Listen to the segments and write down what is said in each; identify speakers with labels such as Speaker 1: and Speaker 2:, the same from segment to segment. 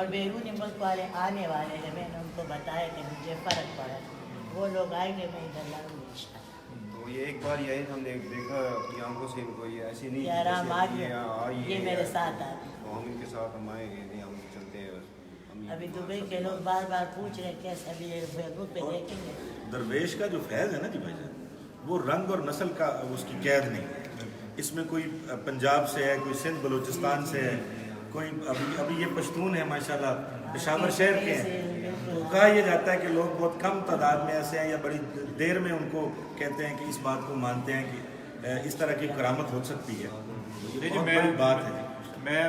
Speaker 1: और बैरूनी मुल्क वाले आने वाले हैं, मैंने उनको बताया कि मुझे फ़र्क पड़ा, वो लोग आएंगे, मैं इधर लाऊंगी इंशाअल्लाह।
Speaker 2: तो ये एक बार यही हमने देखा अपनी आंखों से, इनको ये ऐसे नहीं
Speaker 1: ये आराम
Speaker 2: जैसे
Speaker 1: आ
Speaker 2: ये
Speaker 1: गया,
Speaker 2: आई
Speaker 1: ये
Speaker 2: है,
Speaker 1: मेरे साथ आ गए।
Speaker 2: तो हम इनके साथ हम आएंगे नहीं, हम चलते हैं बस।
Speaker 1: अभी दुबई के लोग बार बार पूछ रहे हैं कैसे, अभी ये फेसबुक पे देखेंगे।
Speaker 3: दरवेश का जो फैज़ है ना जी भाईजान, वो रंग और नस्ल का उसकी कैद नहीं है। इसमें कोई पंजाब से है, कोई सिंध बलूचिस्तान से है, कोई अभी ये पश्तून है माशाल्लाह, पेशावर शहर के हैं। तो कहा यह जाता है कि लोग बहुत कम तादाद में ऐसे हैं या बड़ी देर में उनको कहते हैं कि इस बात को मानते हैं कि इस तरह की करामत हो सकती है। ये बहुत बड़ी बात है।
Speaker 4: मैं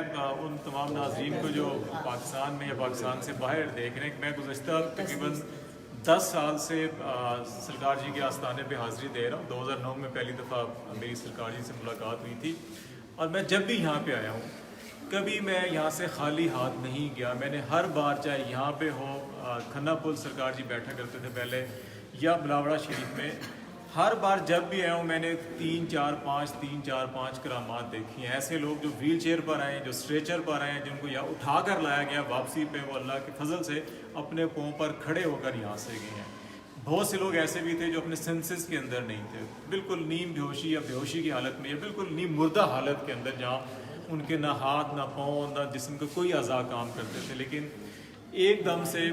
Speaker 4: उन तमाम नाज़रीन को जो पाकिस्तान में या पाकिस्तान से बाहर देख रहे हैं, मैं गुज़श्ता तकरीबन 10 साल से सरकार जी के आस्थाने पे हाज़िरी दे रहा हूँ। 2009 में पहली दफ़ा मेरी सरकार जी से मुलाकात हुई थी, और मैं जब भी यहाँ पे आया हूँ कभी मैं यहाँ से खाली हाथ नहीं गया। मैंने हर बार, चाहे यहाँ पे हो, खन्ना पुल सरकार जी बैठा करते थे पहले, या बिलावड़ा शरीफ में, हर बार जब भी आया हूँ मैंने 3-4-5 करामात देखी हैं। ऐसे लोग जो व्हील चेयर पर आए हैं, जो स्ट्रेचर पर आए हैं, जिनको यहाँ उठा कर लाया गया वापसी पे, वो अल्लाह के फजल से अपने पाँव पर खड़े होकर यहाँ से गए हैं। बहुत से लोग ऐसे भी थे जो अपने सेंसेस के अंदर नहीं थे, बिल्कुल नीम बेहोशी या बेहोशी की हालत में, या बिल्कुल नीम मुर्दा हालत के अंदर, जहाँ उनके ना हाथ ना पाँव ना जिस्म का कोई अज़ा काम करते थे, लेकिन एकदम से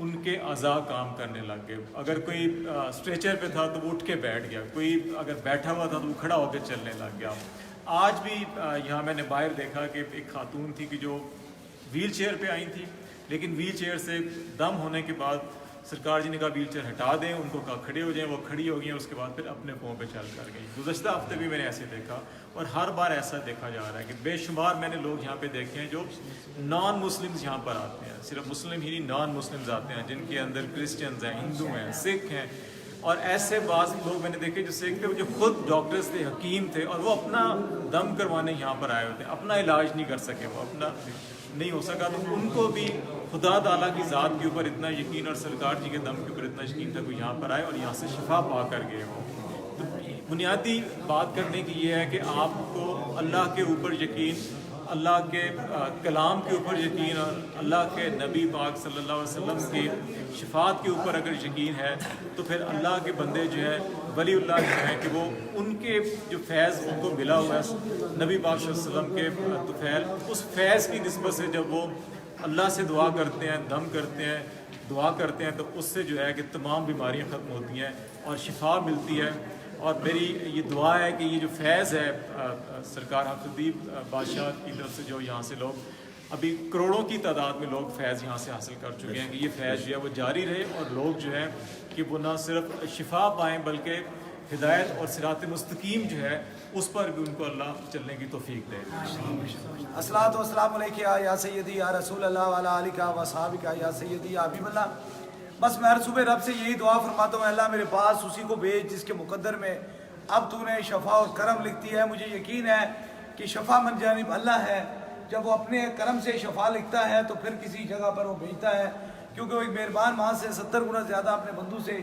Speaker 4: उनके अज़ा काम करने लग गए। अगर कोई स्ट्रेचर पे था तो वो उठ के बैठ गया, कोई अगर बैठा हुआ था तो वो खड़ा होकर चलने लग गया। आज भी यहाँ मैंने बाहर देखा कि एक खातून थी कि जो व्हील चेयर पर आई थी, लेकिन व्हील चेयर से दम होने के बाद सरकार जी ने कहा व्हील चेयर हटा दें, उनको कहा खड़े हो जाएं, वो खड़ी हो गई, उसके बाद फिर अपने पाँव पे चल कर गई। गुज़श्ता हफ्ते भी मैंने ऐसे देखा, और हर बार ऐसा देखा जा रहा है कि बेशुमार मैंने लोग यहाँ पे देखे हैं जो नॉन मुस्लिम्स यहाँ पर आते हैं, सिर्फ मुस्लिम ही नहीं नॉन मुस्लिम्स आते हैं, जिनके अंदर क्रिश्चियंस हैं, हिंदू हैं, सिख हैं, और ऐसे बाज़ लोग मैंने देखे जो सिख थे, जो खुद डॉक्टर्स थे, हकीम थे, और वो अपना दम करवाने यहाँ पर आए होते हैं, अपना इलाज नहीं कर सके, वो अपना नहीं हो सका, तो उनको भी खुदा ताला की ज़ात के ऊपर इतना यकीन और सरकार जी के दम के ऊपर इतना यकीन था, कोई यहाँ पर आए और यहाँ से शिफा पा कर गए हो। तो बुनियादी बात करने की ये है कि आपको अल्लाह के ऊपर यकीन, अल्लाह के कलाम के ऊपर यकीन, और अल्लाह के नबी पाक सल्लल्लाहु अलैहि वसल्लम की शिफात के ऊपर अगर यकीन है, तो फिर अल्लाह के बंदे जो है वलीउल्लाह जो है कि वो उनके जो फैज़ उनको मिला हुआ है नबी पाक सल्लल्लाहु अलैहि वसल्लम के तुफैल, उस फैज़ की निस्बत से जब वो अल्लाह से दुआ करते हैं, दम करते हैं, दुआ करते हैं, तो उससे जो है कि तमाम बीमारियां ख़त्म होती हैं और शिफा मिलती है। और मेरी ये दुआ है कि ये जो फैज़ है सरकार हक़दीब बादशाह की तरफ से, जो यहाँ से लोग अभी करोड़ों की तादाद में लोग फैज़ यहाँ से हासिल कर चुके हैं, कि ये फैज़ जो है वो जारी रहे, और लोग जो है कि वो ना सिर्फ शिफा पाएँ बल्कि हिदायत और सिरात मुस्तकीम जो है उस पर भी उनको अल्लाह चलने की तौफीक दे।
Speaker 5: अस्सलातु वस्सलामु अलैका या सय्यदी या रसूल अल्लाह व अला आलिका व सहाबिका या सय्यदी या हबीबल्लाह। बस मैं हर सुबह रब से यही दुआ फरमाता हूँ, अल्लाह मेरे पास उसी को भेज जिसके मुकद्दर में अब तूने शफा और करम लिख दी है। मुझे यकीन है कि शफा मन जानिब अल्लाह है, जब वो अपने करम से शफा लिखता है तो फिर किसी जगह पर वो भेजता है, क्योंकि वो एक मेहरबान माँ से 70 गुना ज़्यादा अपने बंधु से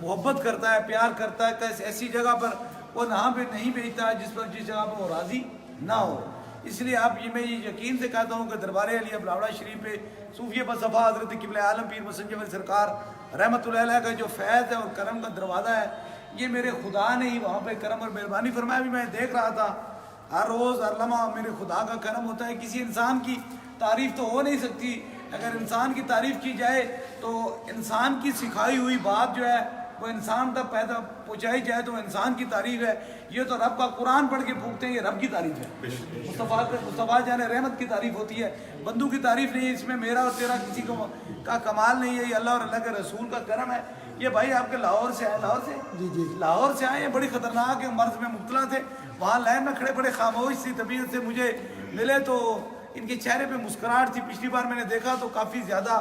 Speaker 5: मोहब्बत करता है, प्यार करता है। ऐसी जगह पर वो यहाँ पे नहीं भेजता है जिस जगह पर वो राज़ी ना हो। इसलिए आप ये मैं ये यकीन से कहता हूँ कि दरबार अली बिलावड़ा शरीफ पे सूफी बसफ़ा हज़रत क़िबला आलम पीर मुसंजम अली सरकार रहमतुल्लाह अलैह का जो फैज़ है और करम का दरवाज़ा है, ये मेरे खुदा ने ही वहाँ पे करम और मेहरबानी फरमाया। भी मैं देख रहा था, हर रोज़ हर लम्हा मेरे खुदा का करम होता है। किसी इंसान की तारीफ़ तो हो नहीं सकती, अगर इंसान की तारीफ़ की जाए तो इंसान की सिखाई हुई बात जो है वो इंसान तक पैदा पहुँचाई जाए तो इंसान की तारीफ़ है। ये तो रब का कुरान पढ़ के फूकते हैं, ये रब की तारीफ़ है। मुस्तफ़ा जाने रहमत की तारीफ़ होती है, बंदू की तारीफ़ नहीं है। इसमें मेरा और तेरा किसी को का कमाल नहीं है, ये अल्लाह और अल्लाह के रसूल का करम है। ये भाई आपके लाहौर से आए, लाहौर से जी लाहौर से आए हैं, बड़ी ख़तरनाक मर्ज़ में मुब्तला थे, वहाँ लाइन में खड़े बड़े खामोश सी तबीयत से मुझे मिले तो इनके चेहरे पे मुस्कुराहट थी। पिछली बार मैंने देखा तो काफ़ी ज़्यादा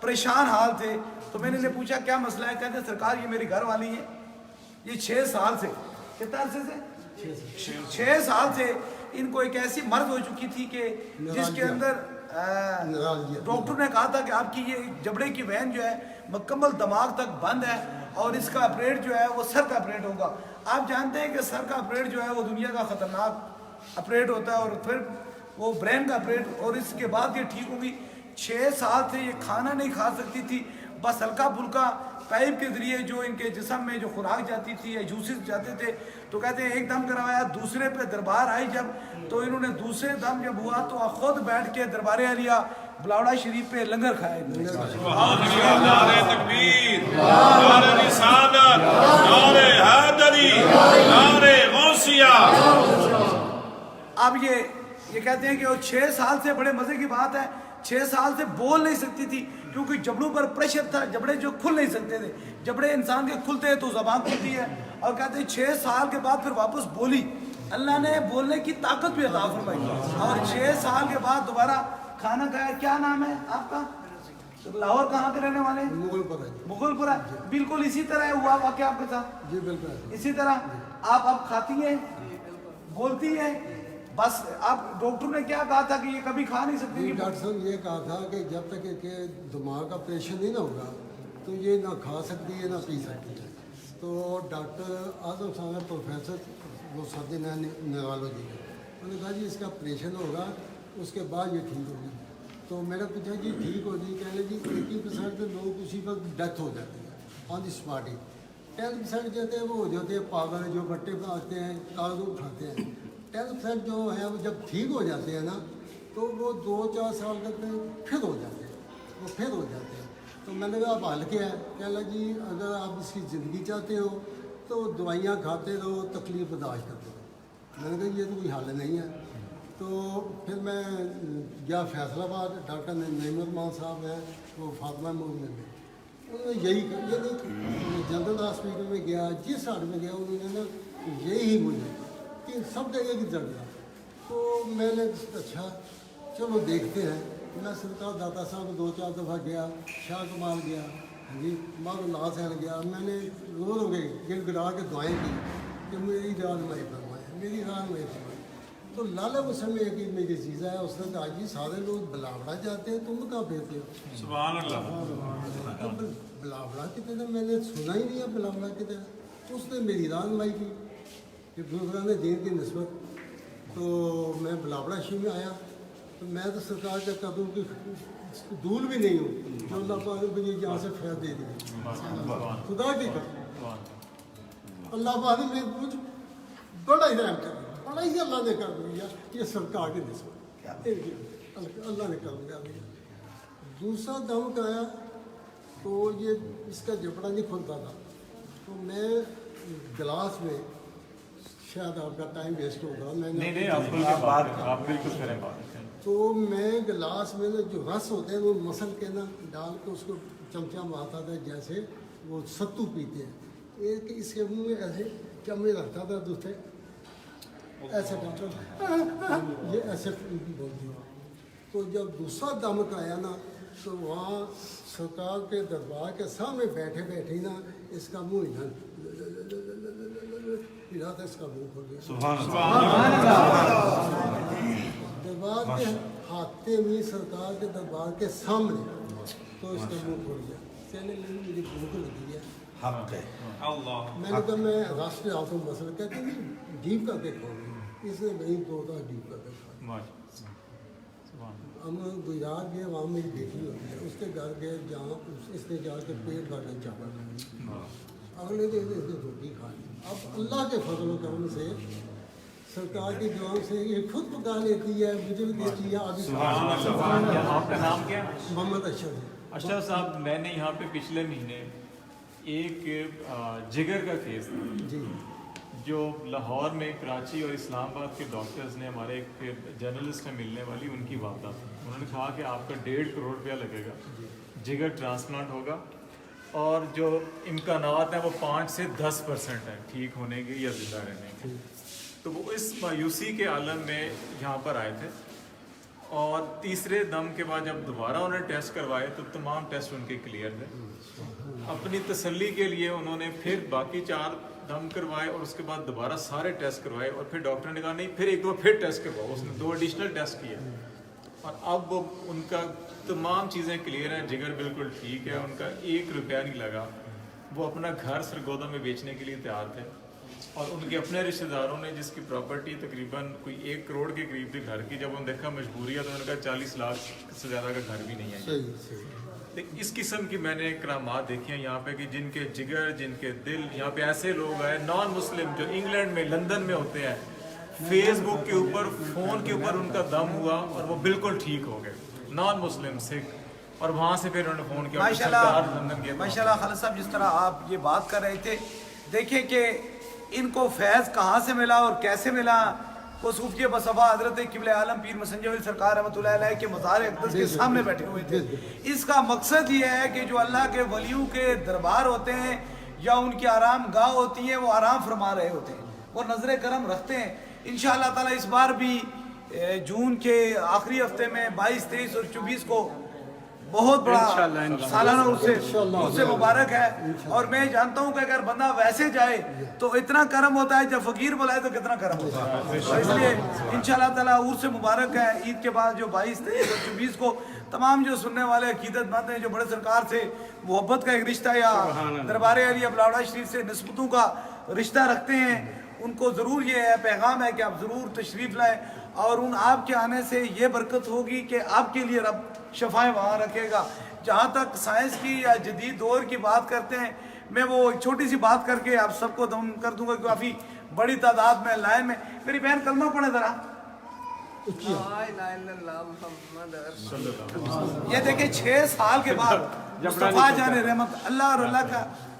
Speaker 5: परेशान हाल थे, तो मैंने इन्हें पूछा क्या मसला है। कहते सरकार ये मेरी घर वाली है, ये 6 साल से, कितना अर्से से 6 साल से इनको एक ऐसी मर्ज हो चुकी थी कि जिसके अंदर डॉक्टर ने कहा था कि आपकी ये जबड़े की वैन जो है मुकम्मल दिमाग तक बंद है और इसका ऑपरेट जो है वो सर का ऑपरेट होगा। आप जानते हैं कि सर का ऑपरेट जो है वो दुनिया का ख़तरनाक ऑपरेट होता है, और फिर वो ब्रेन का ऑपरेट, और इसके बाद ये ठीक होगी। 6 साल से ये खाना नहीं खा सकती थी, बस हल्का फुल्का पाइप के ज़रिए जो इनके जिस्म में जो खुराक जाती थी या जूसेस जाते थे, तो कहते हैं एक दम करवाया, दूसरे पे दरबार आई जब, तो इन्होंने दूसरे दम जब हुआ तो खुद बैठ के दरबार आलिया बिलावड़ा शरीफ पे लंगर खाए।
Speaker 6: नारे तकबीर, नारे रिसालत, नारे हैदरी, नारे गौसिया।
Speaker 5: अब ये कहते हैं कि वो 6 साल से, बड़े मजे की बात है, 6 साल से बोल नहीं सकती थी क्योंकि जबड़ों पर प्रेशर था, जबड़े जो खुल नहीं सकते थे। जबड़े इंसान के खुलते हैं तो जबान खुलती है, और कहते हैं 6 साल के बाद फिर वापस बोली। अल्लाह ने बोलने की ताकत भी अता फरमाई, और 6 साल के बाद दोबारा खाना खाया। क्या नाम है आपका? तो लाहौर कहाँ के रहने वाले? मुगलपुरा। बिल्कुल इसी तरह हुआ वाक़या आपके साथ?
Speaker 7: जी बिल्कुल
Speaker 5: इसी तरह आप खाती हैं, बोलती हैं, बस आप डॉक्टर ने क्या कहा था कि ये कभी खा नहीं सकती?
Speaker 7: डॉक्टर साहब ये कहा था कि जब तक कि दिमाग का ऑपरेशन नहीं ना होगा तो ये ना खा सकती है ना पी सकती है। तो डॉक्टर आजम साहब प्रोफेसर वो सर्जन है न्यूरोलॉजी के, उन्होंने कहा जी इसका ऑपरेशन होगा, उसके बाद ये ठीक होगी। तो मैंने पूछा जी ठीक हो जी, कहने जी 80% लोग उसी वक्त डेथ हो जाती है ऑन द स्पॉट ही। 10% जो थे वो हो जाते हैं पागल, जो बट्टे आते हैं, कागज उठाते हैं। 10% जो है वो जब ठीक हो जाते हैं ना तो वो 2-4 साल तक फिर हो जाते हैं, वो फिर हो जाते हैं। तो मैंने कहा अब हल क्या है? कहला जी अगर आप इसकी ज़िंदगी चाहते हो तो दवाइयाँ खाते रहो, तकलीफ बर्दाश्त करते रहो। मैंने कहा ये तो कोई हल नहीं है। तो फिर मैं गया फैसलाबाद, डॉक्टर नईमुर साहब हैं, वो फातिमा मोहम्मद में, उन्होंने यही जनरल हॉस्पिटल में गया, जिस हाट में गया उन्होंने ना यही मुझे कि सब जगह की जगह। तो मैंने अच्छा चलो देखते हैं। मैं सरकार दाता साहब 2-4 दफ़ा गया, शाह कमाल गया जी, मारूल्लाह सैन गया। मैंने रो गए गिड़गिड़ा के दुआएँ की कि मेरी रहनुमाई फरमाए, मेरी रहनुमाई फरमाए। तो लाला उस समय की मेरी चीज़ा है, उसने कहा जी सारे लोग बिलावड़ा जाते हैं, तुम कहाँ फिरते हो?
Speaker 6: सुभान अल्लाह।
Speaker 7: तो बिलावड़ा की तरह मैंने सुना ही नहीं है बिलावड़ा की तरह। उसने मेरी रहनुमाई की कि बुजुर्गान दीन की नस्बत। तो मैं बिलावड़ा शरीफ में आया, तो मैं तो सरकार का कदम की दूर भी नहीं हूँ जो अल्लाह पाक ने मुझे यहाँ से फैल दे दी। खुदा की कसम अल्लाह पाक ने मेरे कुछ बड़ा ही रहम कर दिया, बड़ा ही अल्लाह ने कर दिया। ये सरकार की नस्बत अल्लाह ने कर दिया। दूसरा दम का आया तो ये इसका जबड़ा नहीं खुलता था, तो मैं गिलास में, शायद आपका टाइम वेस्ट होगा, मैंने
Speaker 4: नहीं आप बिल्कुल करें बात।
Speaker 7: तो मैं गिलास में ना जो रस होते हैं वो मसल के ना डाल के उसको चमचा मारता था, जैसे वो सत्तू पीते हैं, एक इसके मुंह में ऐसे चमड़े रखता था, दूसरे ऐसे डॉक्टर ये ऐसे बोलती हूँ। तो जब दूसरा दम का आया ना तो वहाँ सरकार के दरबार के सामने बैठे बैठे ही ना इसका मुँह इधर इसका मुँह खोल दिया। दरबार के हाथे में सरकार के दरबार के सामने, तो इसका मुँह खोल दिया। कहने लगी मुझे भूख लगी है। मैंने कहा मैं राष्ट्रीय आता हूँ मसल, कहते हैं डीप करके खाऊंगी। इसने नहीं तो डीप करके खा। हम गुजरात गए, वहाँ मेरी बेटी होती है, उसके घर गए जहाँ इसने जाकर पेट भर के चावल, अगले दिन इसने रोटी खा ली। अब अल्लाह के फजल करम से सरकार की दुआ से ये खुद पका लेती है, मुझे भी देती है।
Speaker 4: आपका नाम क्या?
Speaker 7: मोहम्मद अशरफ।
Speaker 4: अशरफ साहब, मैंने यहाँ पे पिछले महीने एक जिगर का केस था
Speaker 7: जी,
Speaker 4: जो लाहौर में, कराची और इस्लामाबाद के डॉक्टर्स ने हमारे एक जर्नलिस्ट में मिलने वाली उनकी वारदात। उन्होंने कहा कि आपका 1.5 करोड़ रुपया लगेगा, जिगर ट्रांसप्लांट होगा और जो इम्कानात हैं वो 5 से 10% हैं ठीक होने के या जिंदा रहने के। तो वो इस मायूसी के आलम में यहाँ पर आए थे, और तीसरे दम के बाद जब दोबारा उन्हें टेस्ट करवाए तो तमाम टेस्ट उनके क्लियर थे। अपनी तसल्ली के लिए उन्होंने फिर बाकी 4 दम करवाए और उसके बाद दोबारा सारे टेस्ट करवाए, और फिर डॉक्टर ने कहा नहीं फिर एक दो फिर टेस्ट करवाओ। उसने 2 एडिशनल टेस्ट किए और अब वो उनका तमाम चीज़ें क्लियर हैं, जिगर बिल्कुल ठीक है, उनका 1 रुपया नहीं लगा। वो अपना घर सरगोदा में बेचने के लिए तैयार थे, اور ان کے اپنے رشتہ داروں نے جس کی پراپرٹی تقریباً کوئی 1 کروڑ کے قریب بھی گھر کی، جب انہوں نے دیکھا مجبوری ہے تو انہوں نے کہا 40 لاکھ سے زیادہ کا گھر بھی نہیں ہے.
Speaker 7: صحیح صحیح.
Speaker 4: اس قسم کی میں نے کرامات دیکھی ہیں یہاں پہ کہ جن کے جگر، جن کے دل، یہاں پہ ایسے لوگ آئے نان مسلم جو انگلینڈ میں، لندن میں ہوتے ہیں، فیس بک کے اوپر، فون کے اوپر ان کا دم ہوا اور وہ بالکل ٹھیک ہو گئے، نان مسلم سکھ. اور وہاں سے پھر انہوں نے فون کیا
Speaker 5: ماشاءاللہ خالد صاحب، جس طرح آپ یہ بات کر رہے تھے، دیکھیں کہ ان کو فیض کہاں سے ملا اور کیسے ملا. وہ صوفی بصفا حضرت قبلہ عالم پیر مسنجر سرکار رحمۃ اللہ علیہ کے مزار اقدس کے سامنے بیٹھے ہوئے تھے. اس کا مقصد یہ ہے کہ جو اللہ کے ولیوں کے دربار ہوتے ہیں یا ان کی آرام گاہ ہوتی ہیں، وہ آرام فرما رہے ہوتے ہیں، وہ نظر کرم رکھتے ہیں. انشاءاللہ تعالی اس بار بھی جون کے آخری ہفتے میں 22، 23 اور 24 کو بہت بڑا سالانہ اس سے مبارک ہے. اور میں جانتا ہوں کہ اگر بندہ ویسے جائے تو اتنا کرم ہوتا ہے، جب فقیر بلائے تو کتنا کرم ہوتا ہے. اس لیے انشاءاللہ تعالیٰ عرس مبارک ہے. عید کے بعد جو 22، 23 اور 24 کو تمام جو سننے والے عقیدت مند ہیں، جو بڑے سرکار سے محبت کا ایک رشتہ یا دربار علی بلاوڑا شریف سے نسبتوں کا رشتہ رکھتے ہیں، ان کو ضرور یہ ہے پیغام ہے کہ آپ ضرور تشریف لائیں. اور ان آپ کے آنے سے یہ برکت ہوگی کہ آپ کے لیے رب شفائیں وہاں رکھے گا. جہاں تک سائنس کی یا جدید دور کی بات کرتے ہیں، میں وہ ایک چھوٹی سی بات کر کے آپ سب کو دم کر دوں گا. کافی بڑی تعداد میں لائن میں. میری بہن کلمہ پڑھے ذرا. یہ دیکھیں 6 سال کے بعد مصطفیٰ جان رحمت اللہ اور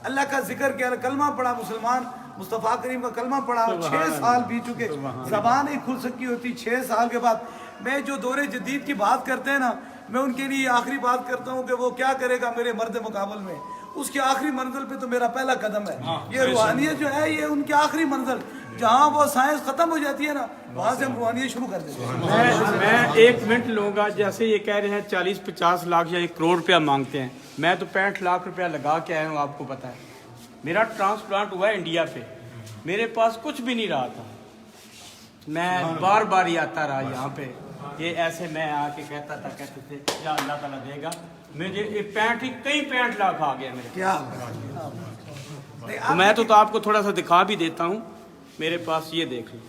Speaker 5: اللہ کا ذکر کیا، کلمہ پڑھا مسلمان، مصطفیٰ کریم کا کلمہ پڑھا. 6 سال بیت چکے، زبان ہی کھل سکی ہوتی 6 سال کے بعد. میں جو دور جدید کی بات کرتے ہیں نا، میں ان کے لیے آخری بات کرتا ہوں کہ وہ کیا کرے گا میرے مرد مقابل میں. اس کی آخری منزل پہ تو میرا پہلا قدم ہے. یہ روحانیت جو ہے یہ ان کی آخری منزل، جہاں وہ سائنس ختم ہو جاتی ہے نا، وہاں سے ہم روحانیت شروع کر دیتے ہیں.
Speaker 8: میں 1 منٹ لوں گا. جیسے یہ کہہ رہے ہیں 40-50 لاکھ یا 1 کروڑ روپیہ مانگتے ہیں، میں تو 65 لاکھ روپیہ لگا کے آیا ہوں. آپ کو پتا ہے میرا ٹرانسپلانٹ ہوا ہے انڈیا پہ، میرے پاس کچھ بھی نہیں رہا تھا. میں بار بار ہی آتا رہا یہاں پہ. یہ ایسے میں آ کے کہتا تھا، کہتے تھے یا اللہ تعالیٰ دے گا. مجھے 65 لاکھ آ گیا میرے.
Speaker 5: کیا
Speaker 8: میں تو آپ کو تھوڑا سا دکھا بھی دیتا ہوں. میرے پاس یہ دیکھ لیں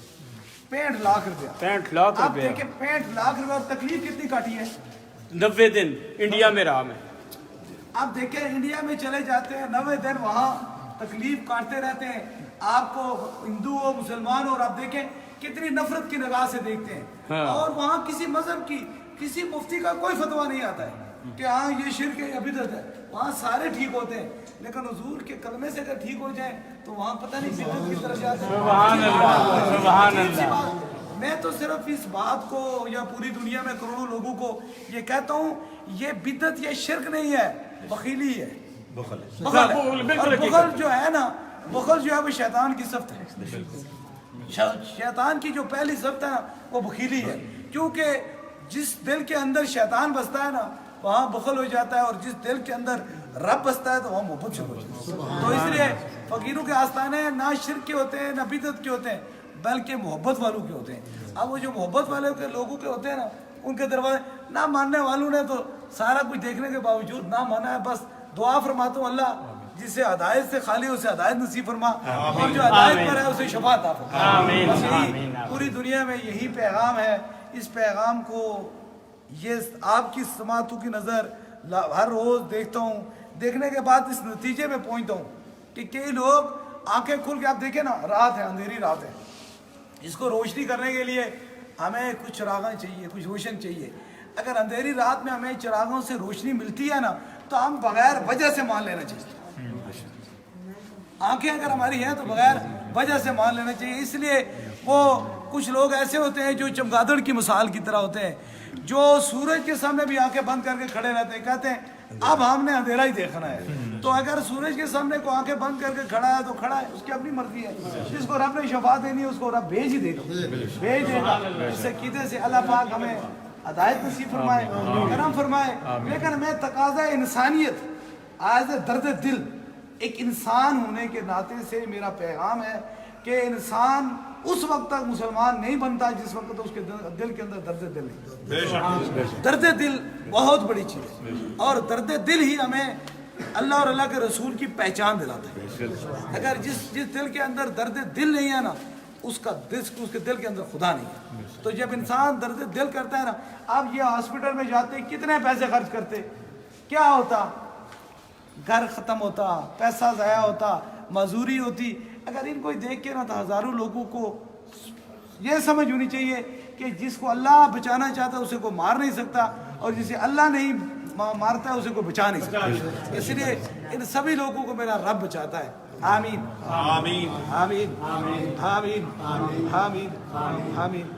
Speaker 5: 65 لاکھ روپیہ.
Speaker 8: 65 لاکھ
Speaker 5: آپ
Speaker 8: روپیہ.
Speaker 5: دیکھیں 65 لاکھ روپیہ. اور تکلیف کتنی کاٹی ہے؟
Speaker 8: 90 دن انڈیا میں رہا میں.
Speaker 5: آپ دیکھیں انڈیا میں چلے جاتے ہیں 90 دن وہاں تکلیف کاٹتے رہتے ہیں. آپ کو ہندو ہو مسلمان ہو، اور آپ دیکھیں کتنی نفرت کی نگاہ سے دیکھتے ہیں. اور وہاں کسی مذہب کی کسی مفتی کا کوئی فتویٰ نہیں آتا ہے کہ ہاں یہ شرک ہے یا بدعت ہے. وہاں سارے ٹھیک ہوتے ہیں، لیکن حضور کے کلمے سے اگر ٹھیک ہو جائیں تو وہاں پتہ نہیں بدعت کی طرف جاتے ہیں.
Speaker 8: سبحان اللہ، سبحان اللہ.
Speaker 5: میں تو صرف اس بات کو یا پوری دنیا میں کروڑوں لوگوں کو یہ کہتا ہوں، یہ بدعت یہ شرک نہیں ہے، بخیلی ہے. بخل اور بخل جو ہے نا، بخل جو ہے وہ شیطان کی صفت ہے. شیطان کی جو پہلی صفت ہے نا وہ بخیلی ہے. کیونکہ جس دل کے اندر شیطان بستا ہے نا وہاں بخل ہو جاتا ہے، اور جس دل کے اندر رب بستا ہے تو وہاں محبت شروع ہو جاتی ہے. تو اس لیے فقیروں کے آستانے نہ شرک کے ہوتے ہیں نہ بدعت کے ہوتے ہیں، بلکہ محبت والوں کے ہوتے ہیں. اب وہ جو محبت والے کے لوگوں کے ہوتے ہیں نا، ان کے دروازے نہ ماننے والوں نے تو سارا کچھ دیکھنے کے باوجود نہ مانا ہے. بس دعا فرماتا ہوں اللہ جسے ہدایت سے خالی اسے ہدایت نصیب فرما، اور جو ہدایت پر ہے اسے شفاعت عطا فرما. بس یہی پوری دنیا میں یہی پیغام ہے. اس پیغام کو یہ آپ کی سماعتوں کی نظر ہر روز دیکھتا ہوں. دیکھنے کے بعد اس نتیجے میں پہنچتا ہوں کہ کئی لوگ آنکھیں کھل کے، آپ دیکھیں نا رات ہے، اندھیری رات ہے، اس کو روشنی کرنے کے لیے ہمیں کچھ چراغاں چاہیے، کچھ روشن چاہیے. اگر اندھیری رات میں ہمیں چراغوں سے روشنی ملتی ہے نا تو ہم بغیر وجہ سے مان لینا چاہیے. آنکھیں اگر ہماری ہیں تو بغیر وجہ سے مان لینا چاہیے. اس لیے وہ کچھ لوگ ایسے ہوتے ہیں جو چمگادڑ کی مثال کی طرح ہوتے ہیں، جو سورج کے سامنے بھی آنکھیں بند کر کے کھڑے رہتے ہیں. کہتے ہیں اب ہم نے اندھیرا ہی دیکھنا ہے. تو اگر سورج کے سامنے کو آنکھیں بند کر کے کھڑا ہے تو کھڑا ہے، اس کی اپنی مرضی ہے. جس کو رب نے شفاعت دینی ہے اس کو رب بھیج ہی دے گا، بھیج دے گا. اس عقیدے سے اللہ پاک ہمیں ہدایت نصیب فرمائے، کرم فرمائے. لیکن میں تقاضا انسانیت، آج درد دل، ایک انسان ہونے کے ناطے سے میرا پیغام ہے کہ انسان اس وقت تک مسلمان نہیں بنتا جس وقت اس کے دل کے اندر درد دل ہے. درد دل بہت بڑی چیز ہے، اور درد دل ہی ہمیں اللہ اور اللہ کے رسول کی پہچان دلاتا ہے. اگر جس دل کے اندر درد دل نہیں ہے نا اس کے دل کے اندر خدا نہیں ہے. تو جب انسان درد دل کرتا ہے نا, آپ یہ ہاسپٹل میں جاتے کتنے پیسے خرچ کرتے, کیا ہوتا, گھر ختم ہوتا, پیسہ ضائع ہوتا, مزدوری ہوتی. اگر ان کو دیکھ کے نا تو ہزاروں لوگوں کو یہ سمجھ ہونی چاہیے کہ جس کو اللہ بچانا چاہتا ہے اسے کوئی مار نہیں سکتا, اور جسے اللہ نہیں مارتا ہے اسے کوئی بچا نہیں سکتا. اس لیے ان سبھی لوگوں کو میرا رب بچاتا ہے. آمین
Speaker 6: آمین
Speaker 5: آمین آمین آمین آمین آمین.